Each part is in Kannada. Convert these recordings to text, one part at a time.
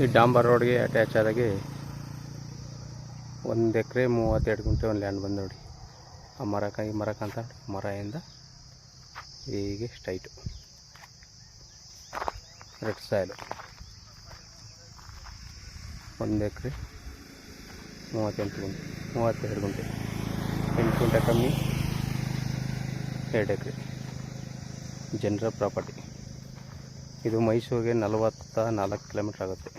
ಈ ಡಾಂಬರ್ ರೋಡ್ಗೆ ಅಟ್ಯಾಚ್ ಆದಾಗೆ 1 ಎಕರೆ 32 ಗುಂಟೆ ಒಂದು ಲ್ಯಾಂಡ್ ಬಂದು ನೋಡಿ. ಆ ಮರಕ್ಕಂತ ಮರದಿಂದ ಹೀಗೆ ಸ್ಟ್ರೈಟು ರೆಡ್ ಸಾಯಿಲು 1 ಎಕರೆ 32 ಗುಂಟೆ 8 ಗುಂಟೆ ಕಮ್ಮಿ 2 ಎಕರೆ ಜನರಲ್ ಪ್ರಾಪರ್ಟಿ. ಇದು ಮೈಸೂರಿಗೆ 44 ಕಿಲೋಮೀಟ್ರ್ ಆಗುತ್ತೆ.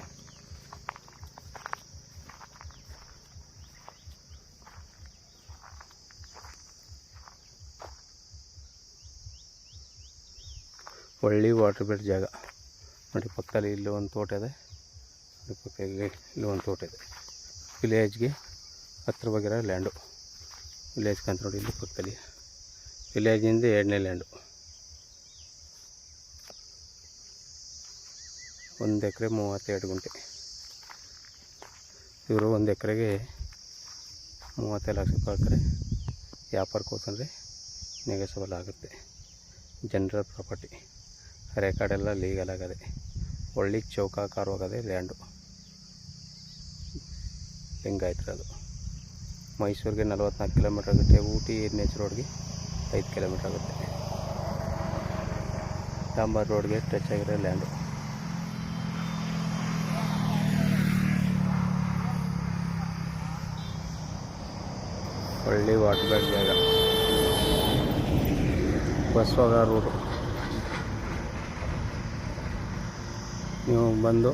ಒಳ್ಳೆ ವಾಟರ್ ಬೇಡ್ ಜಾಗ ನೋಡಿ. ಪಕ್ಕದಲ್ಲಿ ಇಲ್ಲಿ ಒಂದು ತೋಟ ಇದೆ, ಪಕ್ಕದಲ್ಲಿ ಇಲ್ಲಿ ಒಂದು ತೋಟ ಇದೆ. ವಿಲೇಜ್ಗೆ ಹತ್ತಿರವಾಗಿರೋ ಲ್ಯಾಂಡು. ವಿಲೇಜ್ಗೆ ಅಂತ ನೋಡಿ, ಇಲ್ಲಿ ಪಕ್ಕದಲ್ಲಿ ವಿಲೇಜಿಂದ 2ನೇ ಲ್ಯಾಂಡು. 1 ಎಕರೆ 32 ಗುಂಟೆ. ಇವರು 1 ಎಕರೆಗೆ 35 ಲಕ್ಷ ಕೊಡ್ತಾರೆ. ವ್ಯಾಪಾರಕ್ಕೋಸ್ಕರ ನೆಗೆಸಬಲ್ ಆಗುತ್ತೆ. ಜನರಲ್ ಪ್ರಾಪರ್ಟಿ, ರೆಕಾರ್ಡೆಲ್ಲ ಲೀಗಲ್ ಆಗದೆ, ಒಳ್ಳೆ ಚೌಕಾಕಾರವಾಗದೆ ಲ್ಯಾಂಡು. ಹೆಂಗಾಯ್ತು ಅದು. ಮೈಸೂರಿಗೆ 44 ಕಿಲೋಮೀಟ್ರ್ ಆಗುತ್ತೆ. ಊಟಿ NH ರೋಡ್ಗೆ 5 ಕಿಲೋಮೀಟ್ರ್ ಆಗುತ್ತೆ. ಡಾಂಬರ್ ರೋಡ್ಗೆ ಟಚ್ ಆಗಿರೋ ಲ್ಯಾಂಡು. ಒಳ್ಳೆ ವಾಟರ್ ಬ್ಯಾಗ್ ಜಾಗ. ಬಸವಾಗ ರೋಡು. ನೀವು ಬಂದು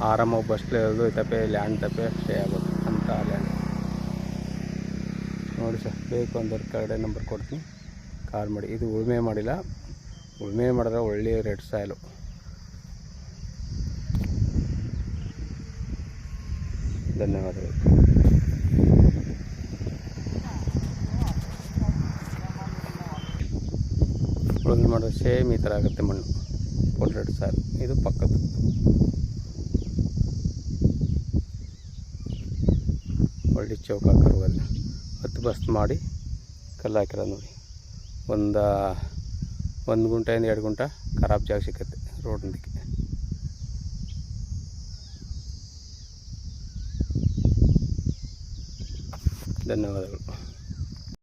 ಆರಾಮಾಗಿ ಬಸ್ಲೇ ಇರೋದು ತಪ್ಪೆ ಲ್ಯಾಂಡ್ ತಪ್ಪೆ ಸ್ಟೇ ಆಗೋದು ಅಂತ ಲ್ಯಾಂಡ್ ನೋಡಿ ಸರ್. ಬೇಕು ಅಂದ್ರೆ ಕಡೆ ನಂಬರ್ ಕೊಡ್ತೀನಿ, ಕಾಲ್ ಮಾಡಿ. ಇದು ಉಳುಮೆ ಮಾಡಿಲ್ಲ, ಉಳುಮೆ ಮಾಡಿದ್ರೆ ಒಳ್ಳೆಯ ರೆಡ್ ಸಾಯಿಲು. ಧನ್ಯವಾದಗಳು. ಉಳುಮೆ ಮಾಡಿದ್ರೆ ಸೇಮ್ ಈ ಥರ ಆಗುತ್ತೆ ಮಣ್ಣು, ಫುಲ್ ರೆಡ್ ಸಾಯಿಲ್. ಇದು ಪಕ್ಕದ್ದು ಒಳ್ಳೆ ಚೌಕಾಕಾರವಲ್ಲ. 10 ಬಸ್ತ್ ಮಾಡಿ ಕಲ್ಲು ಹಾಕಿರೋದು ನೋಡಿ. ಒಂದು ಗುಂಟೆಯಿಂದ 2 ಗುಂಟೆ ಖರಾಬ್ ಜಾಗ ಸಿಕ್ಕತ್ತೆ ರೋಡ್ನದಕ್ಕೆ. ಧನ್ಯವಾದಗಳು.